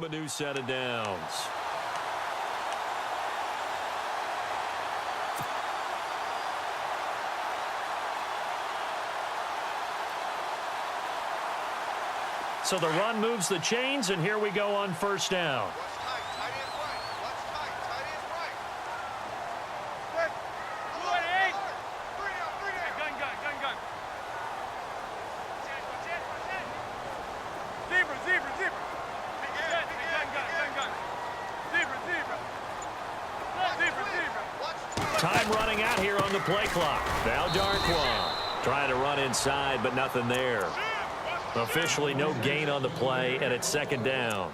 a new set of downs. So the run moves the chains, and here we go on first down. Time running out here on the play clock. Now Darquan trying to run inside, but nothing there. Officially no gain on the play, and it's second down.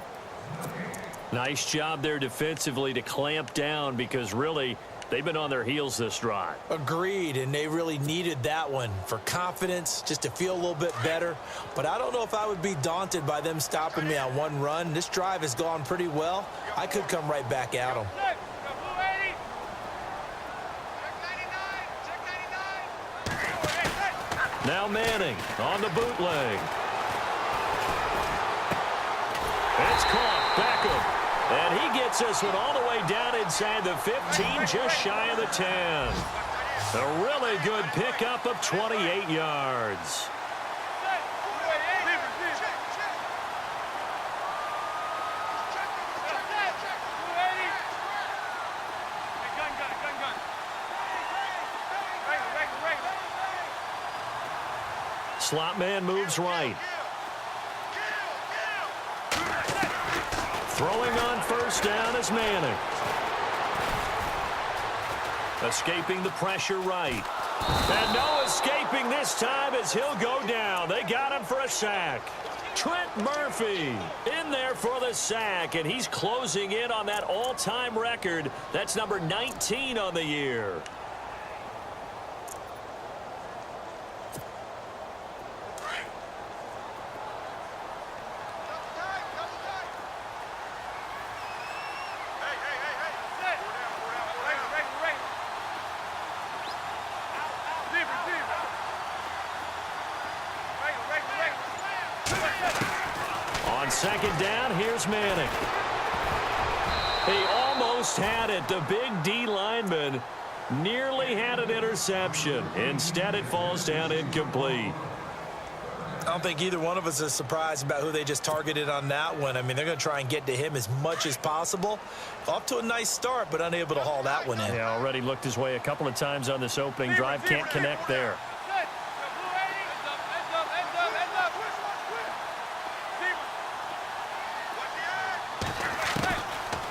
Nice job there defensively to clamp down, because really they've been on their heels this drive. Agreed, and they really needed that one for confidence, just to feel a little bit better. But I don't know if I would be daunted by them stopping me on one run. This drive has gone pretty well. I could come right back at them. Now Manning on the bootleg. It's caught. Beckham. And he gets this one all the way down inside the 15, just shy of the 10. A really good pickup of 28 yards. Slot man moves right. Throwing on first down is Manning. Escaping the pressure right. And no escaping this time as he'll go down. They got him for a sack. Trent Murphy in there for the sack, and he's closing in on that all-time record. That's number 19 on the year. Second down, here's Manning. He almost had it. The big D lineman nearly had an interception. Instead, it falls down incomplete. I don't think either one of us is surprised about who they just targeted on that one. I mean, they're going to try and get to him as much as possible. Off to a nice start, but unable to haul that one in. Yeah, already looked his way a couple of times on this opening drive. Can't connect there.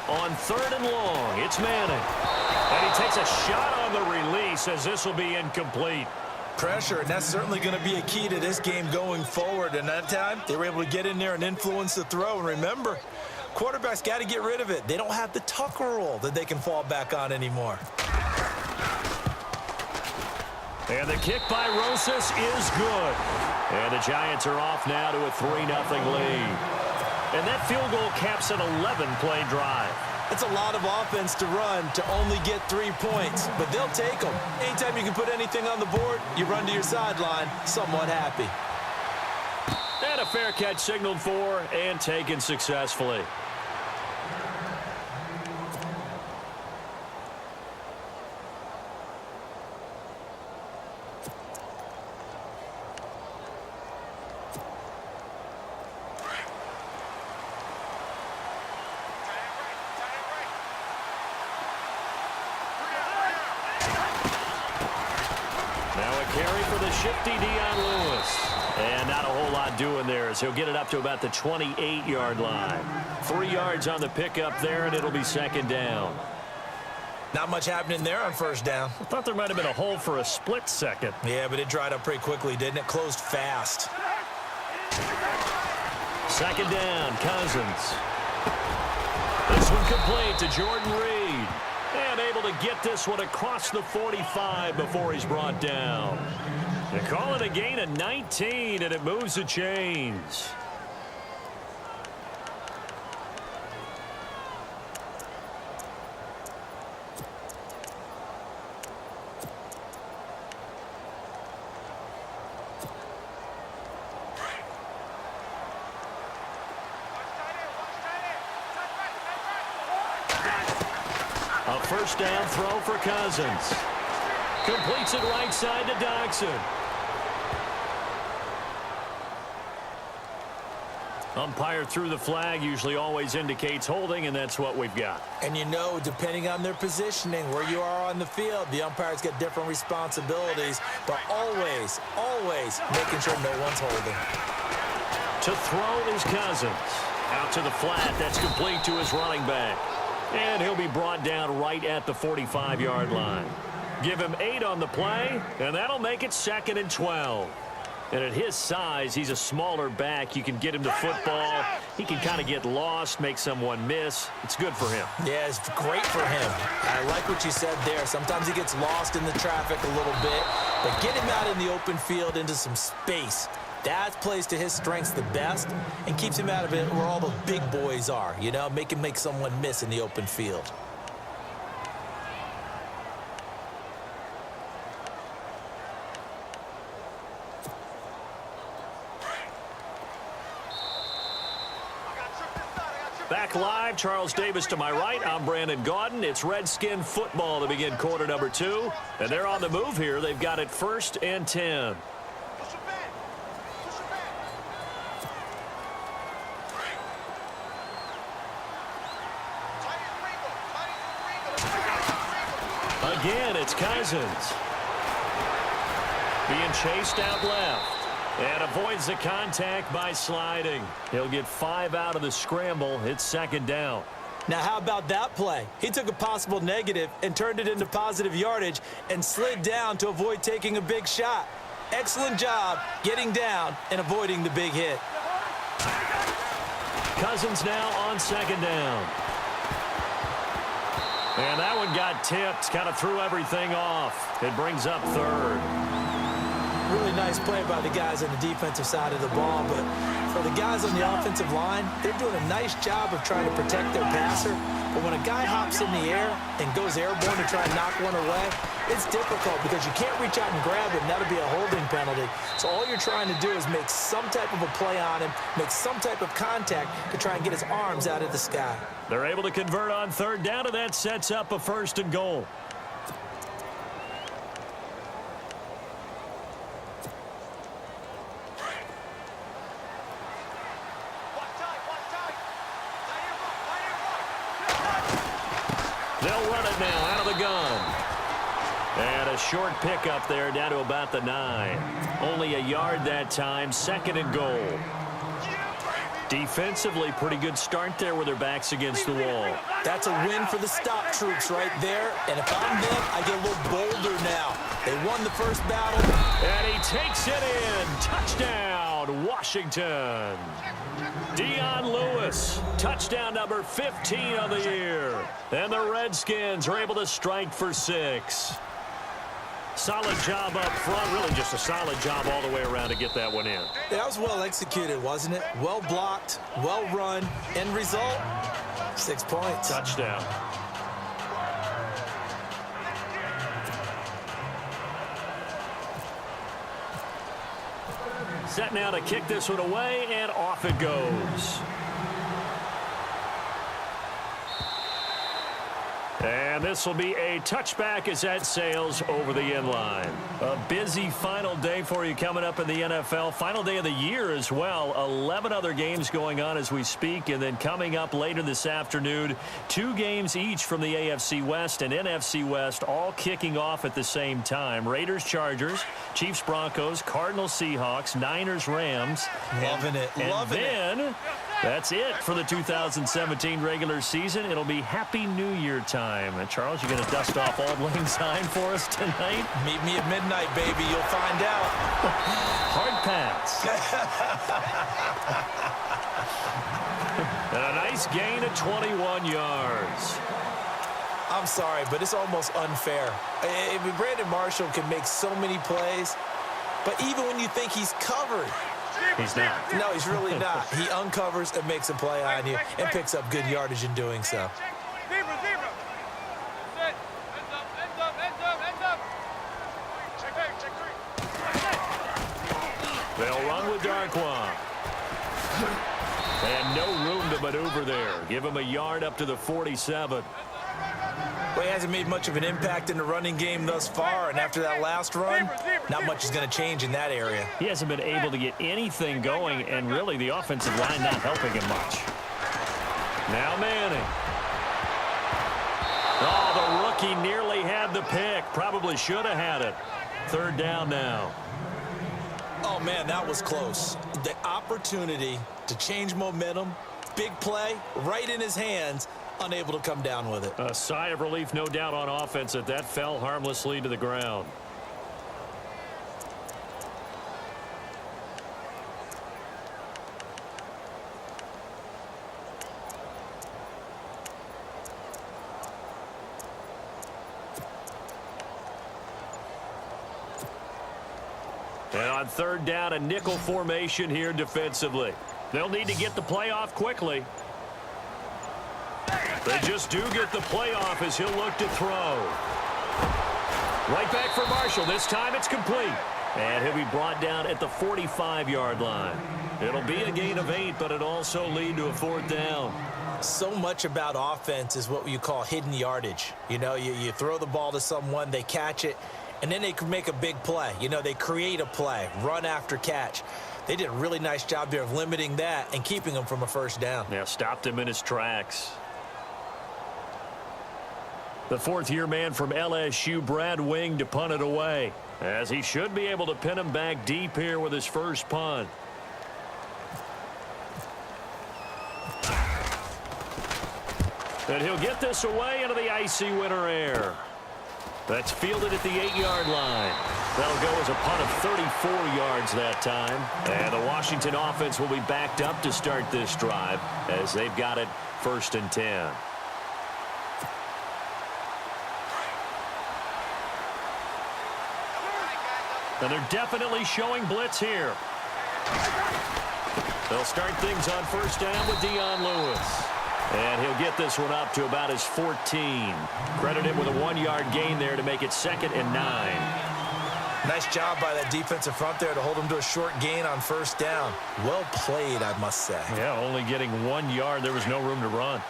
On third and long, it's Manning. And he takes a shot on the release as this will be incomplete. Pressure, and that's certainly going to be a key to this game going forward. And that time, they were able to get in there and influence the throw. And remember, quarterbacks got to get rid of it. They don't have the Tucker rule that they can fall back on anymore. And the kick by Rosas is good. And the Giants are off now to a 3-0 lead. And that field goal caps an 11-play drive. It's a lot of offense to run to only get 3 points, but they'll take them. Anytime you can put anything on the board, you run to your sideline somewhat happy. And a fair catch signaled for and taken successfully. Shifty Dion Lewis. And not a whole lot doing there as he'll get it up to about the 28-yard line. 3 yards on the pickup there, and it'll be second down. Not much happening there on first down. I thought there might have been a hole for a split second. Yeah, but it dried up pretty quickly, didn't it? Closed fast. Second down, Cousins. This one complete to Jordan Reed. And able to get this one across the 45 before he's brought down. They call it a gain of 19, and it moves the chains. A first down throw for Cousins. Completes it right side to Dodson. Umpire threw the flag, usually always indicates holding, and that's what we've got. And you know, depending on their positioning, where you are on the field, the umpires get different responsibilities, but always, always making sure no one's holding. To throw is Cousins. Out to the flat, that's complete to his running back. And he'll be brought down right at the 45-yard line. Give him 8 on the play, and that'll make it 2nd and 12. And at his size, he's a smaller back. You can get him to football. He can kind of get lost, make someone miss. It's good for him. Yeah, it's great for him. I like what you said there. Sometimes he gets lost in the traffic a little bit, but get him out in the open field into some space. That plays to his strengths the best and keeps him out of it where all the big boys are, you know, make him make someone miss in the open field. Back live, Charles Davis to my right. I'm Brandon Gaudin. It's Redskin football to begin quarter number 2. And they're on the move here. They've got it 1st and 10. Again, it's Cousins. Being chased out left. And avoids the contact by sliding. He'll get 5 out of the scramble. It's 2nd down. Now, how about that play? He took a possible negative and turned it into positive yardage and slid down to avoid taking a big shot. Excellent job getting down and avoiding the big hit. Cousins now on 2nd down. And that one got tipped. Kind of threw everything off. It brings up 3rd. Really nice play by the guys on the defensive side of the ball, but for the guys on the offensive line, they're doing a nice job of trying to protect their passer. But when a guy hops in the air and goes airborne to try and knock one away, it's difficult because you can't reach out and grab him. That'll be a holding penalty. So all you're trying to do is make some type of a play on him, make some type of contact to try and get his arms out of the sky. They're able to convert on 3rd down, and that sets up a 1st and goal. They'll run it now out of the gun. And a short pickup there down to about the 9. Only a yard that time, 2nd and goal. Defensively, pretty good start there with their backs against the wall. That's a win for the stop troops right there. And if I'm them, I get a little bolder now. They won the first battle. And he takes it in. Touchdown, Washington. Dion Lewis, touchdown number 15 of the year. And the Redskins are able to strike for 6. Solid job up front, really just a solid job all the way around to get that one in. That was well executed, wasn't it? Well blocked, well run. End result, 6 points. Touchdown. Set now to kick this one away, and off it goes. And this will be a touchback as that sails over the end line. A busy final day for you coming up in the NFL. Final day of the year as well. 11 other games going on as we speak. And then coming up later this afternoon, 2 games each from the AFC West and NFC West, all kicking off at the same time. Raiders, Chargers, Chiefs, Broncos, Cardinals, Seahawks, Niners, Rams. Loving it. Loving it. And then that's it for the 2017 regular season. It'll be Happy New Year time. And Charles, you're going to dust off Auld Lang Syne for us tonight? Meet me at midnight, baby. You'll find out. Hard pass. And a nice gain of 21 yards. I'm sorry, but it's almost unfair. I mean, Brandon Marshall can make so many plays, but even when you think he's covered, he's not. No, he's really not. He uncovers and makes a play on you and picks up good yardage in doing so. They'll run with Darquan. And no room to maneuver there. Give him a yard up to the 47. Well, he hasn't made much of an impact in the running game thus far, and after that last run, not much is going to change in that area. He hasn't been able to get anything going, and really the offensive line not helping him much. Now Manning. Oh, the rookie nearly had the pick. Probably should have had it. Third down now. Oh, man, that was close. The opportunity to change momentum, big play, right in his hands, unable to come down with it. A sigh of relief, no doubt, on offense that fell harmlessly to the ground. And on third down, a nickel formation here defensively. They'll need to get the play off quickly. They just do get the play off as he'll look to throw. Right back for Marshall. This time it's complete. And he'll be brought down at the 45-yard line. It'll be a gain of 8, but it'll also lead to a fourth down. So much about offense is what you call hidden yardage. You know, you throw the ball to someone, they catch it, and then they can make a big play. You know, they create a play, run after catch. They did a really nice job there of limiting that and keeping him from a first down. Yeah, stopped him in his tracks. The fourth-year man from LSU, Brad Wing, to punt it away, as he should be able to pin him back deep here with his first punt. And he'll get this away into the icy winter air. That's fielded at the 8-yard line. That'll go as a punt of 34 yards that time. And the Washington offense will be backed up to start this drive as they've got it 1st and 10. And they're definitely showing blitz here. They'll start things on first down with Dion Lewis. And he'll get this one up to about his 14. Credit him with a 1-yard gain there to make it 2nd and 9. Nice job by that defensive front there to hold him to a short gain on first down. Well played, I must say. Yeah, only getting 1 yard. There was no room to run.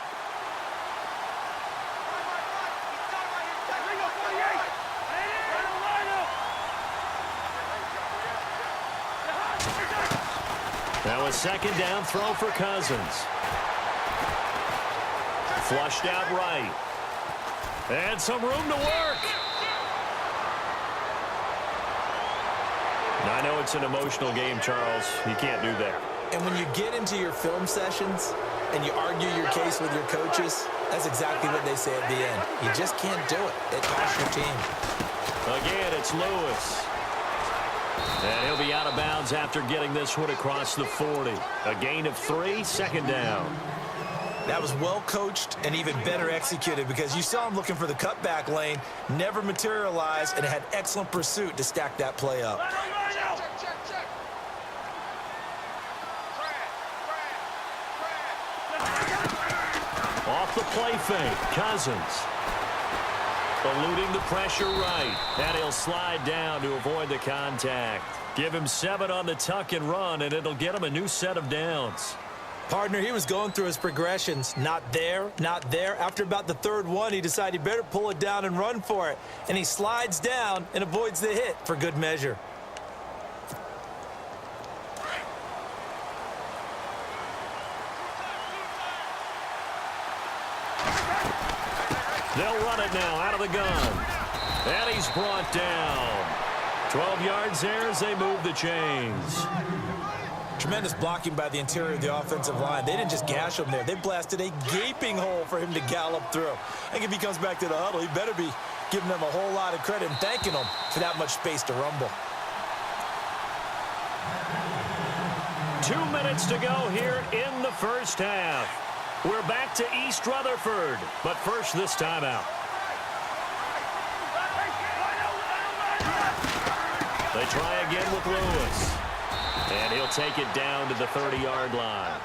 Now a 2nd down throw for Cousins. Flushed out right. And some room to work. Now, I know it's an emotional game, Charles. You can't do that. And when you get into your film sessions and you argue your case with your coaches, that's exactly what they say at the end. You just can't do it. It costs your team. Again, it's Lewis. And he'll be out of bounds after getting this one across the 40. A gain of 3, 2nd down. That was well coached and even better executed because you saw him looking for the cutback lane, never materialized, and had excellent pursuit to stack that play up. Off the play fake, Cousins. Eluding the pressure right. And he'll slide down to avoid the contact. Give him 7 on the tuck and run, and it'll get him a new set of downs. Partner, he was going through his progressions. Not there, not there. After about the 3rd one, he decided he better pull it down and run for it. And he slides down and avoids the hit for good measure. They'll run it now out of the gun. And he's brought down. 12 yards there as they move the chains. Tremendous blocking by the interior of the offensive line. They didn't just gash him there. They blasted a gaping hole for him to gallop through. I think if he comes back to the huddle, he better be giving them a whole lot of credit and thanking them for that much space to rumble. 2 minutes to go here in the first half. We're back to East Rutherford, but first this timeout. They try again with Lewis. And he'll take it down to the 30-yard line.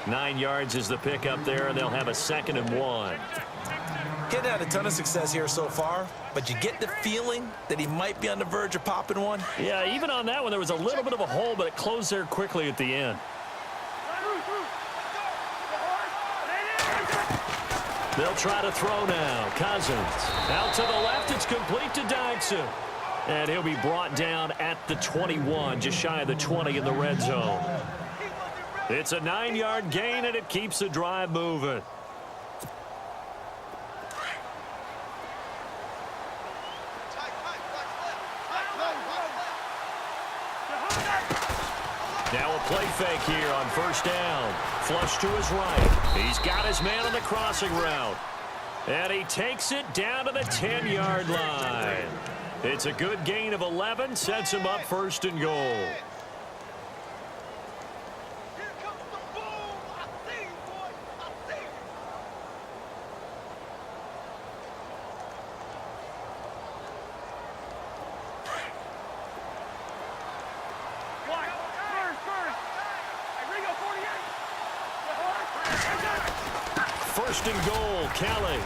9 yards is the pickup there, and they'll have a 2nd and 1. He hadn't had a ton of success here so far, but you get the feeling that he might be on the verge of popping one. Yeah, even on that one, there was a little bit of a hole, but it closed there quickly at the end. They'll try to throw now. Cousins. Out to the left. It's complete to Dyson. And he'll be brought down at the 21, just shy of the 20 in the red zone. It's a 9-yard gain, and it keeps the drive moving. Now a play fake here on first down. Flush to his right. He's got his man on the crossing route. And he takes it down to the 10-yard line. It's a good gain of 11, sets him up first and goal. First and goal, Kelly.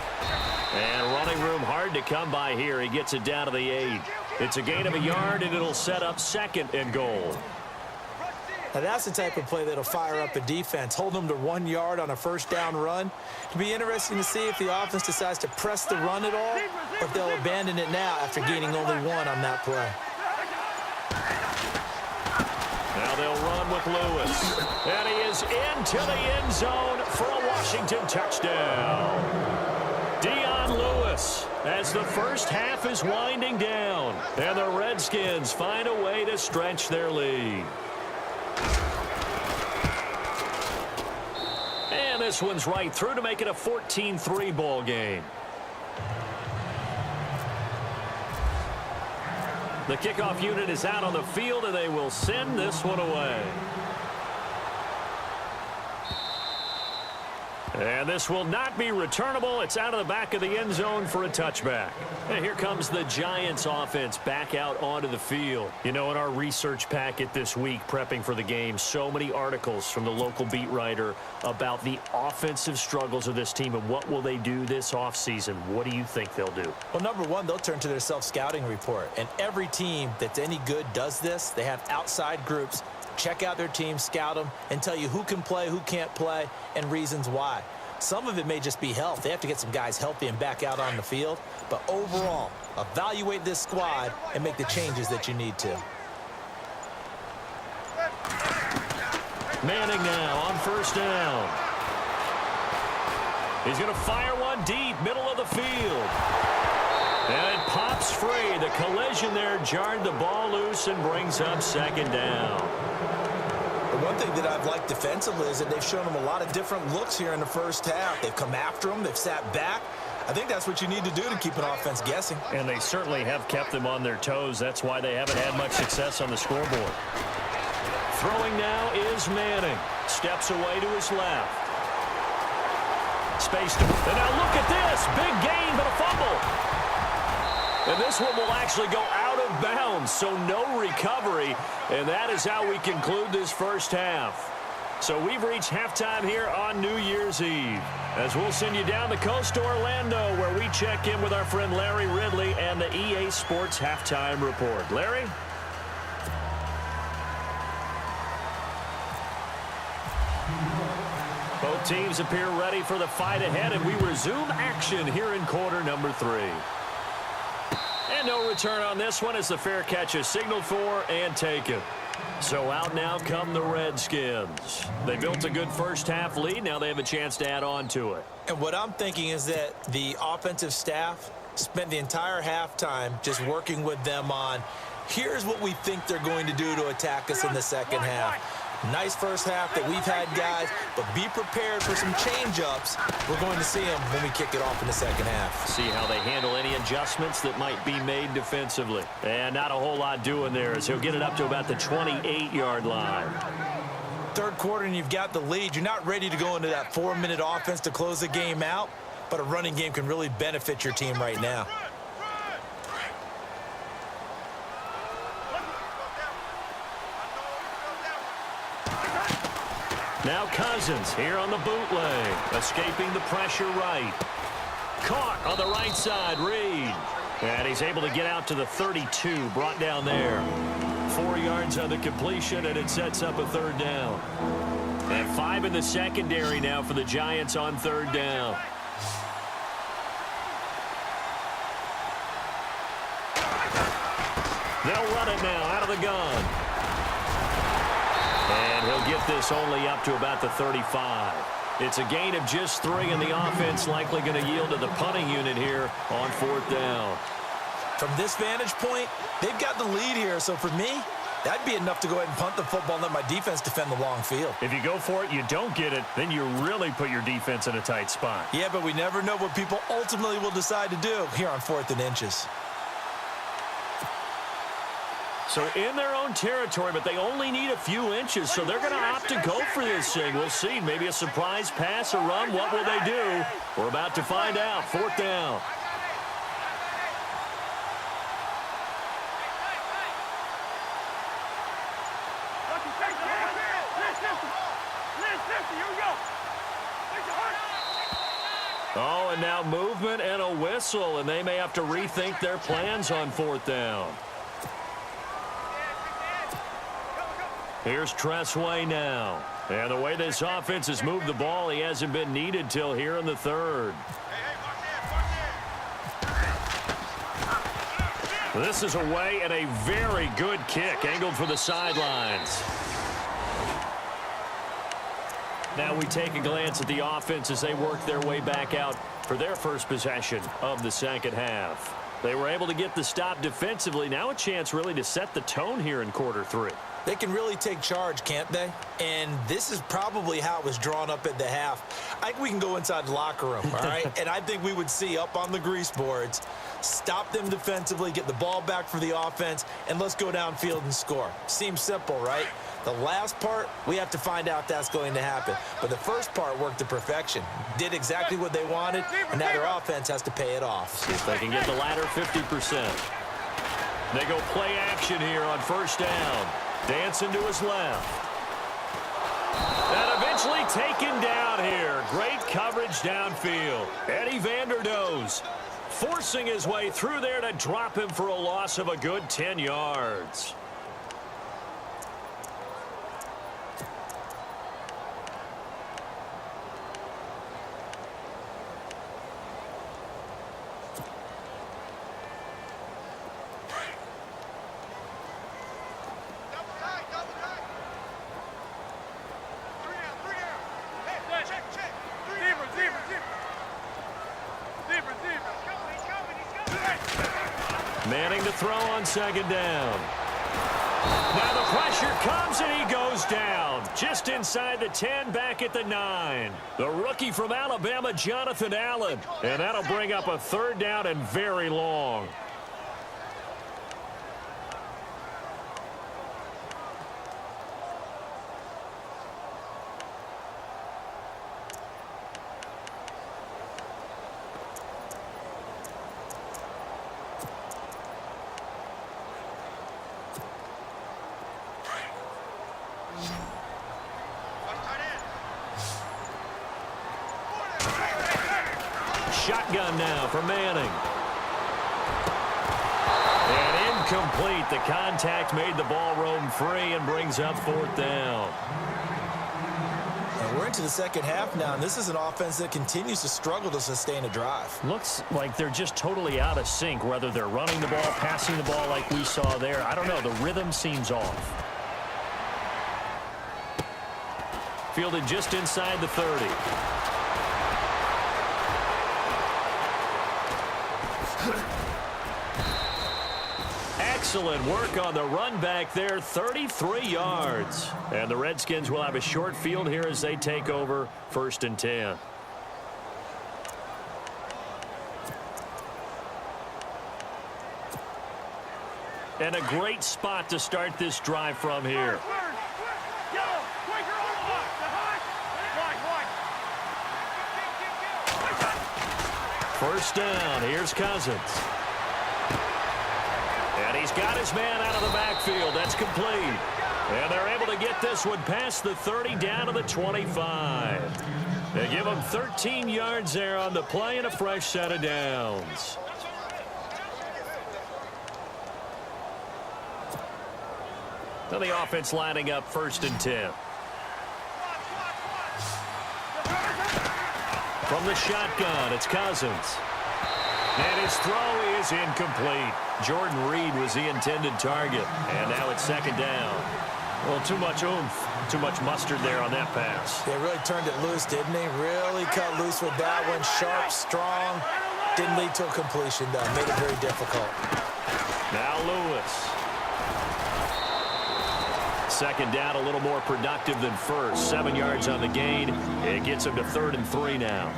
And running room hard to come by here. He gets it down to the 8. It's a gain of a yard, and it'll set up second and goal. Now that's the type of play that'll fire up a defense. Hold them to 1 yard on a first down run. It'll be interesting to see if the offense decides to press the run at all, or if they'll abandon it now after gaining only 1 on that play. Now they'll run with Lewis. And he is into the end zone for a Washington touchdown. Dion Lewis as the first half is winding down. And the Redskins find a way to stretch their lead. And this one's right through to make it a 14-3 ball game. The kickoff unit is out on the field, and they will send this one away. And this will not be returnable. It's out of the back of the end zone for a touchback. And here comes the Giants offense back out onto the field. You know, in our research packet this week, prepping for the game, so many articles from the local beat writer about the offensive struggles of this team and what will they do this offseason. What do you think they'll do? Well, number one, they'll turn to their self-scouting report. And every team that's any good does this. They have outside groups. Check out their team, scout them, and tell you who can play, who can't play, and reasons why. Some of it may just be health. They have to get some guys healthy and back out on the field. But overall, evaluate this squad and make the changes that you need to. Manning now on first down. He's going to fire one deep, middle of the field. And it pops free. The collision there jarred the ball loose and brings up second down. The one thing that I've liked defensively is that they've shown them a lot of different looks here in the first half. They've come after them. They've sat back. I think that's what you need to do to keep an offense guessing. And they certainly have kept them on their toes. That's why they haven't had much success on the scoreboard. Throwing now is Manning. Steps away to his left. Space to... And now look at this. Big gain, but a fumble. And this one will actually go out of bounds, so no recovery. And that is how we conclude this first half. So we've reached halftime here on New Year's Eve, as we'll send you down the coast to Orlando, where we check in with our friend Larry Ridley and the EA Sports Halftime Report. Larry? Both teams appear ready for the fight ahead, and we resume action here in quarter number 3. And no return on this one as the fair catch is signaled for and taken. So out now come the Redskins. They built a good first half lead. Now they have a chance to add on to it. And what I'm thinking is that the offensive staff spent the entire halftime just working with them on, here's what we think they're going to do to attack us in the second half. Nice first half that we've had, guys, but be prepared for some change-ups. We're going to see them when we kick it off in the second half. See how they handle any adjustments that might be made defensively. And not a whole lot doing there, as he'll get it up to about the 28-yard line. Third quarter and you've got the lead. You're not ready to go into that 4-minute offense to close the game out, but a running game can really benefit your team right now. Now Cousins here on the bootleg, escaping the pressure right. Caught on the right side, Reed. And he's able to get out to the 32, brought down there. 4 yards on the completion, and it sets up a third down. And 5 in the secondary now for the Giants on third down. They'll run it now out of the gun. And he'll get this only up to about the 35. It's a gain of just 3, and the offense likely going to yield to the punting unit here on 4th down. From this vantage point, they've got the lead here, so for me, that'd be enough to go ahead and punt the football and let my defense defend the long field. If you go for it, you don't get it, then you really put your defense in a tight spot. Yeah, but we never know what people ultimately will decide to do here on 4th and inches. So in their own territory, but they only need a few inches, so they're going to opt to go for this thing. We'll see. Maybe a surprise pass or run. What will they do? We're about to find out. 4th down. Oh, and now movement and a whistle, and they may have to rethink their plans on 4th down. Here's Tressway now. And the way this offense has moved the ball, he hasn't been needed till here in the 3rd. This is away and a very good kick, angled for the sidelines. Now we take a glance at the offense as they work their way back out for their first possession of the second half. They were able to get the stop defensively. Now a chance really to set the tone here in quarter 3. They can really take charge, can't they? And this is probably how it was drawn up at the half. I think we can go inside the locker room, all right? And I think we would see up on the grease boards, stop them defensively, get the ball back for the offense, and let's go downfield and score. Seems simple, right? The last part, we have to find out that's going to happen. But the first part worked to perfection. Did exactly what they wanted, and now their offense has to pay it off. See if they can get the latter 50%. They go play action here on 1st down. Dancing to his left. And eventually taken down here. Great coverage downfield. Eddie Vanderdoes forcing his way through there to drop him for a loss of a good 10 yards. Manning to throw on 2nd down. Now the pressure comes and he goes down. Just inside the 10, back at the 9. The rookie from Alabama, Jonathan Allen. And that'll bring up a 3rd down and very long. Shotgun now for Manning. And incomplete. The contact made the ball roam free and brings up 4th down. And we're into the second half now, and this is an offense that continues to struggle to sustain a drive. Looks like they're just totally out of sync, whether they're running the ball, passing the ball like we saw there. I don't know. The rhythm seems off. Fielded just inside the 30. Excellent work on the run back there, 33 yards. And the Redskins will have a short field here as they take over 1st and 10. And a great spot to start this drive from here. First down, here's Cousins. And he's got his man out of the backfield. That's complete. And they're able to get this one past the 30 down to the 25. They give him 13 yards there on the play and a fresh set of downs. Now the offense lining up 1st and 10. From the shotgun, it's Cousins. And his throw is incomplete. Jordan Reed was the intended target. And now it's second down. Well, too much oomph, too much mustard there on that pass. They really turned it loose, didn't they? Really cut loose with that one. Sharp, strong. Didn't lead to a completion, though. Made it very difficult. Now Lewis. Second down, a little more productive than first. 7 yards on the gain. It gets him to 3rd and 3 now.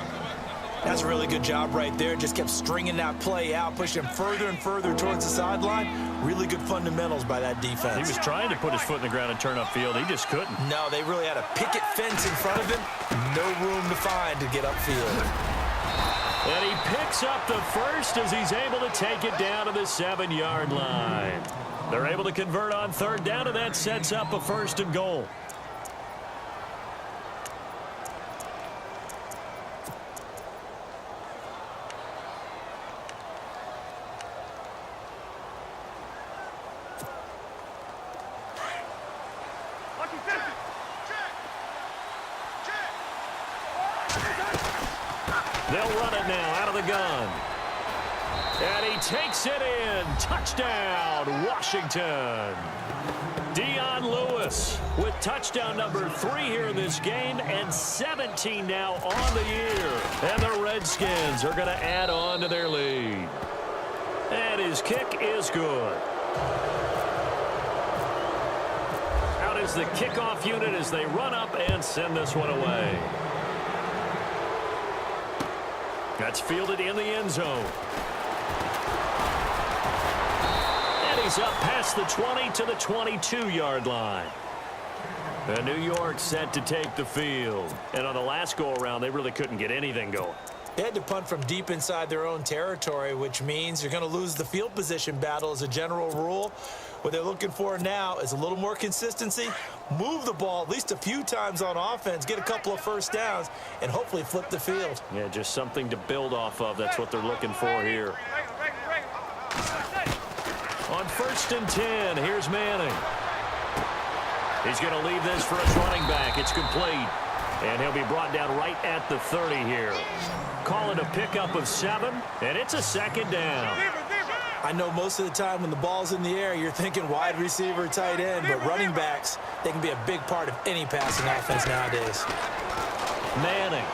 That's a really good job right there. Just kept stringing that play out, pushing him further and further towards the sideline. Really good fundamentals by that defense. He was trying to put his foot in the ground and turn upfield. He just couldn't. No, they really had a picket fence in front of him. No room to find to get upfield. And he picks up the first as he's able to take it down to the 7-yard line. They're able to convert on 3rd down, and that sets up a 1st and goal. They'll run it now out of the gun. And he takes it in. Touchdown, Washington. Dion Lewis with touchdown number 3 here in this game and 17 now on the year. And the Redskins are going to add on to their lead. And his kick is good. Out is the kickoff unit as they run up and send this one away. That's fielded in the end zone. And he's up past the 20 to the 22-yard line. And New York set to take the field. And on the last go-around, they really couldn't get anything going. They had to punt from deep inside their own territory, which means you're going to lose the field position battle as a general rule. What they're looking for now is a little more consistency, move the ball at least a few times on offense, get a couple of first downs, and hopefully flip the field. Yeah, just something to build off of. That's what they're looking for here. On 1st and 10, here's Manning. He's going to leave this for his running back. It's complete. And he'll be brought down right at the 30 here. Call it a pickup of 7, and it's a 2nd down. I know most of the time when the ball's in the air, you're thinking wide receiver, tight end, but running backs, they can be a big part of any passing offense nowadays. Manning.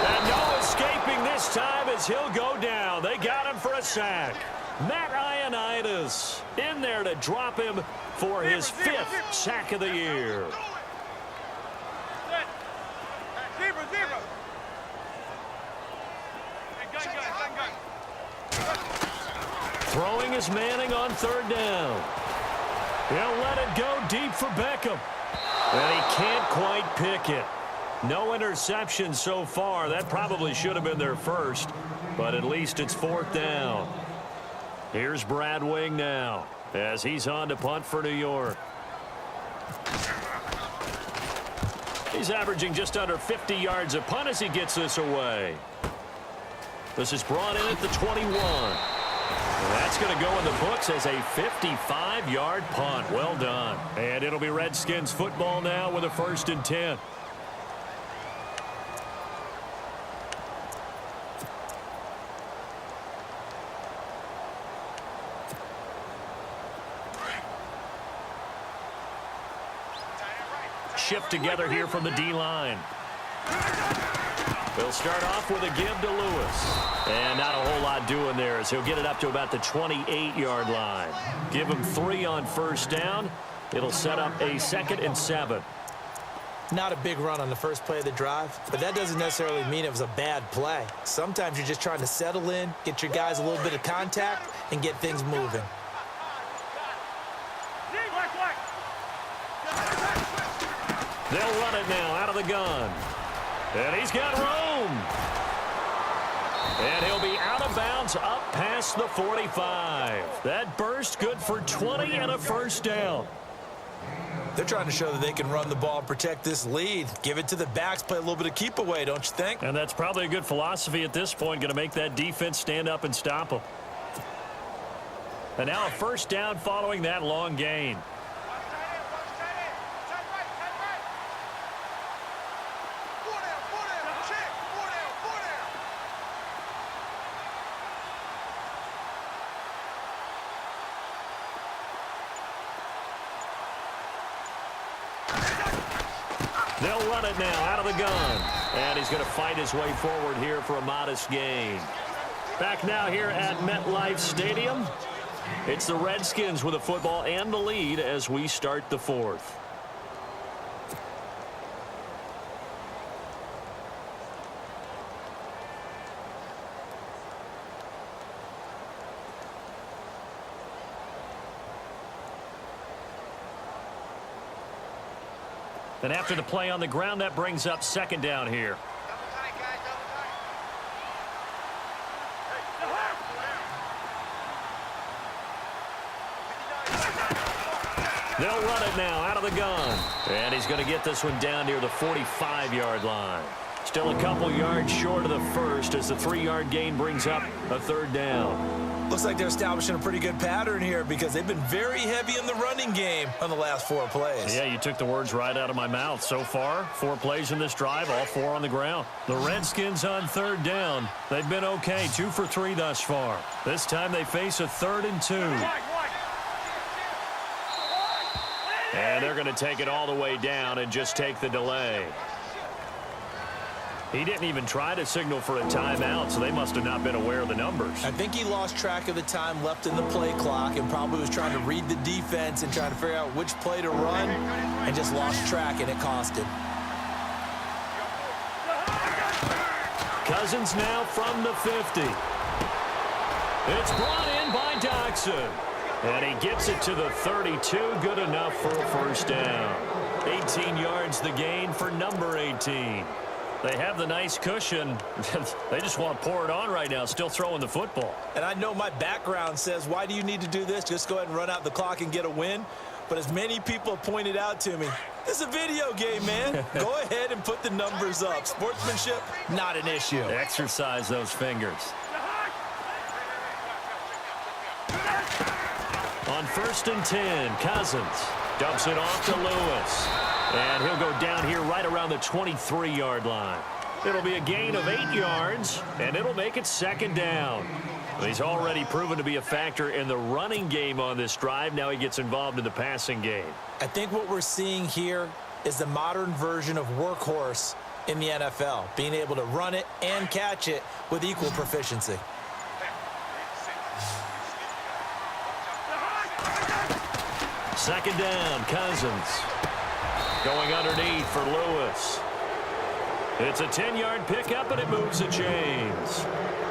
And no escaping this time as he'll go down. They got him for a sack. Matt Ioannidis in there to drop him for his 5th sack of the year. Throwing is Manning on 3rd down. He'll let it go deep for Beckham. And he can't quite pick it. No interception so far. That probably should have been their first, but at least it's 4th down. Here's Brad Wing now as he's on to punt for New York. He's averaging just under 50 yards a punt as he gets this away. This is brought in at the 21. And that's going to go in the books as a 55-yard punt. Well done. And it'll be Redskins football now with a 1st and 10. Shift together here from the D-line. They'll start off with a give to Lewis. And not a whole lot doing there as he'll get it up to about the 28-yard line. Give him 3 on 1st down. It'll set up a 2nd and 7. Not a big run on the first play of the drive, but that doesn't necessarily mean it was a bad play. Sometimes you're just trying to settle in, get your guys a little bit of contact, and get things moving. They'll run it now out of the gun. And he's got room. And he'll be out of bounds up past the 45. That burst good for 20 and a 1st down. They're trying to show that they can run the ball and protect this lead. Give it to the backs, play a little bit of keep away, don't you think? And that's probably a good philosophy at this point, going to make that defense stand up and stop them. And now a 1st down following that long gain. They'll run it now out of the gun. And he's going to fight his way forward here for a modest gain. Back now here at MetLife Stadium. It's the Redskins with the football and the lead as we start the fourth. And after the play on the ground, that brings up second down here. They'll run it now out of the gun. And he's going to get this one down near the 45-yard line. Still a couple yards short of the first as the 3-yard gain brings up a third down. Looks like they're establishing a pretty good pattern here because they've been very heavy in the running game on the last 4 plays. Yeah, you took the words right out of my mouth. So far, 4 plays in this drive, all 4 on the ground. The Redskins on third down. They've been okay, 2 for 3 thus far. This time they face a 3rd and 2. And they're going to take it all the way down and just take the delay. He didn't even try to signal for a timeout, so they must have not been aware of the numbers. I think he lost track of the time left in the play clock and probably was trying to read the defense and trying to figure out which play to run and just lost track, and it cost him. Cousins now from the 50. It's brought in by Doxson. And he gets it to the 32. Good enough for a first down. 18 yards the gain for number 18. They have the nice cushion. They just want to pour it on right now, still throwing the football. And I know my background says, why do you need to do this? Just go ahead and run out the clock and get a win. But as many people have pointed out to me, this is a video game, man. Go ahead and put the numbers up. Sportsmanship, not an issue. Exercise those fingers. On 1st and 10, Cousins dumps it off to Lewis. And he'll go down here right around the 23-yard line. It'll be a gain of 8 yards, and it'll make it second down. He's already proven to be a factor in the running game on this drive. Now he gets involved in the passing game. I think what we're seeing here is the modern version of workhorse in the NFL, being able to run it and catch it with equal proficiency. Second down, Cousins. Going underneath for Lewis. It's a 10-yard pickup, and it moves the chains.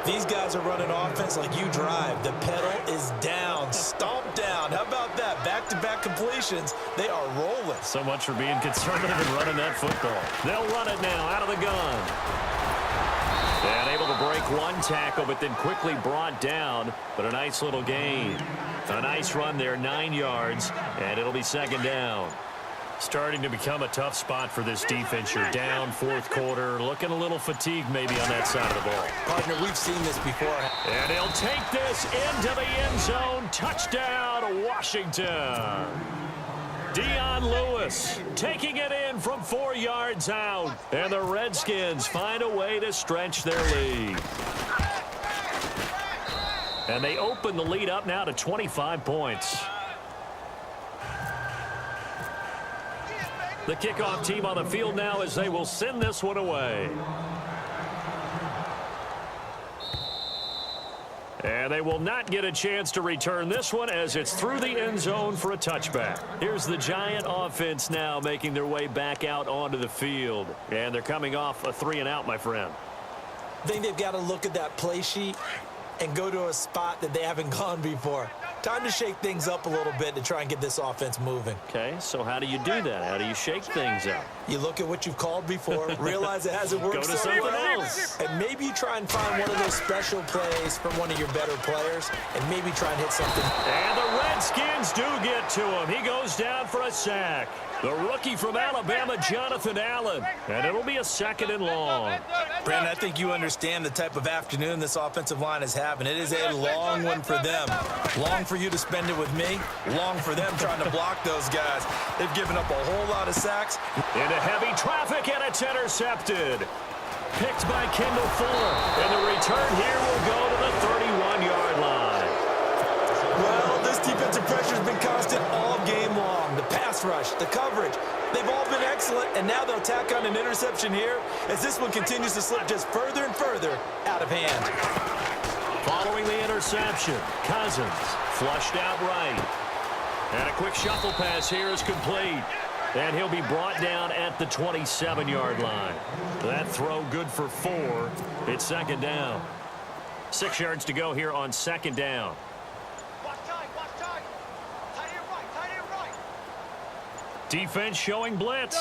These guys are running offense like you drive. The pedal is down, stomped down. How about that? Back-to-back completions. They are rolling. So much for being conservative and running that football. They'll run it now out of the gun. And able to break one tackle, but then quickly brought down. But a nice little gain. A nice run there, 9 yards, and it'll be second down. Starting to become a tough spot for this defense. You're down 4th quarter, looking a little fatigued maybe on that side of the ball. Partner, we've seen this before. And he'll take this into the end zone. Touchdown, Washington. Dion Lewis taking it in from 4 yards out. And the Redskins find a way to stretch their lead. And they open the lead up now to 25 points. The kickoff team on the field now as they will send this one away. And they will not get a chance to return this one as it's through the end zone for a touchback. Here's the Giant offense now making their way back out onto the field. And they're coming off a 3-and-out, my friend. I think they've got to look at that play sheet and go to a spot that they haven't gone before. Time to shake things up a little bit to try and get this offense moving. Okay, so how do you do that? How do you shake things up? You look at what you've called before, realize it hasn't worked Go to somewhere something else. And maybe you try and find one of those special plays from one of your better players and maybe try and hit something. And the Redskins do get to him. He goes down for a sack. The rookie from Alabama, Jonathan Allen. And it'll be a 2nd and long. Brandon, I think you understand the type of afternoon this offensive line is having. It is a long one for them. Long for you to spend it with me. Long for them trying to block those guys. They've given up a whole lot of sacks. Into heavy traffic, and it's intercepted. Picked by Kendall Fuller. And the return here will go to the 31-yard line. Well, this defensive pressure has been constant all game long. The pass rush, the coverage, They've all been excellent, and now they'll tack on an interception here as this one continues to slip just further and further out of hand. Following the interception, Cousins flushed out right. And a quick shuffle pass here is complete. And he'll be brought down at the 27-yard line. That throw good for 4. It's second down. 6 yards to go here on second down. Defense showing blitz.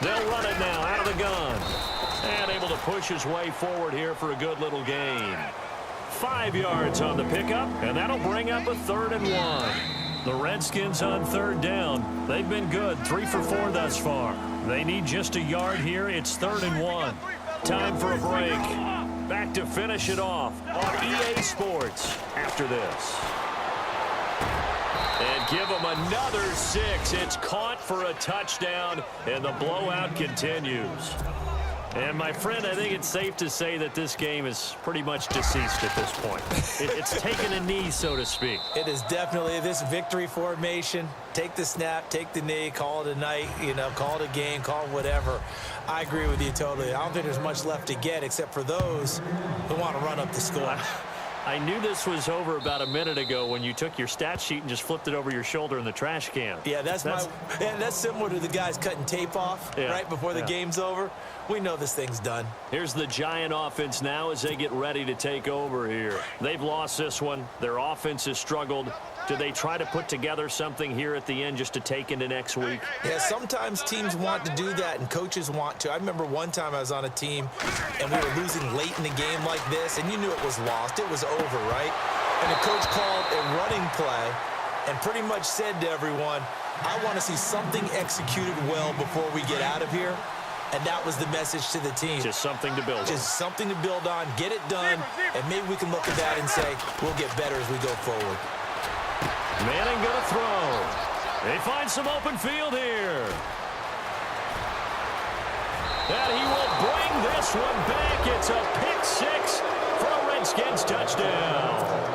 They'll run it now out of the gun. And able to push his way forward here for a good little gain. 5 yards on the pickup, and that'll bring up a 3rd and 1. The Redskins on third down. They've been good, 3 for 4 thus far. They need just a yard here. It's 3rd and 1. Time for a break. Back to finish it off on EA Sports after this. And give them another 6. It's caught for a touchdown, and the blowout continues. And, my friend, I think it's safe to say that this game is pretty much deceased at this point. It's taken a knee, so to speak. It is definitely this victory formation. Take the snap, take the knee, call it a night, call it a game, call it whatever. I agree with you totally. I don't think there's much left to get except for those who want to run up the score. I knew this was over about a minute ago when you took your stat sheet and just flipped it over your shoulder in the trash can. Yeah, that's similar to the guys cutting tape off right before the game's over. We know this thing's done. Here's the Giant offense now as they get ready to take over here. They've lost this one. Their offense has struggled. Do they try to put together something here at the end just to take into next week? Yeah, sometimes teams want to do that and coaches want to. I remember one time I was on a team and we were losing late in the game like this, and you knew it was lost. It was over, right? And the coach called a running play and pretty much said to everyone, I want to see something executed well before we get out of here. And that was the message to the team. Just something to build on. Just something to build on, get it done, and maybe we can look at that and say, we'll get better as we go forward. Manning going to throw. They find some open field here. And he will bring this one back. It's a pick 6 for a Redskins touchdown.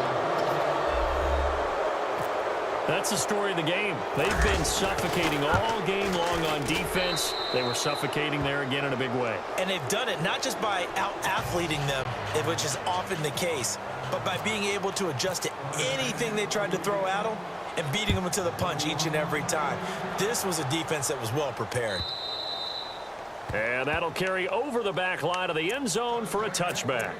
That's the story of the game. They've been suffocating all game long on defense. They were suffocating there again in a big way. And they've done it not just by out-athleting them, which is often the case, but by being able to adjust to anything they tried to throw at them and beating them to the punch each and every time. This was a defense that was well prepared. And that'll carry over the back line of the end zone for a touchback.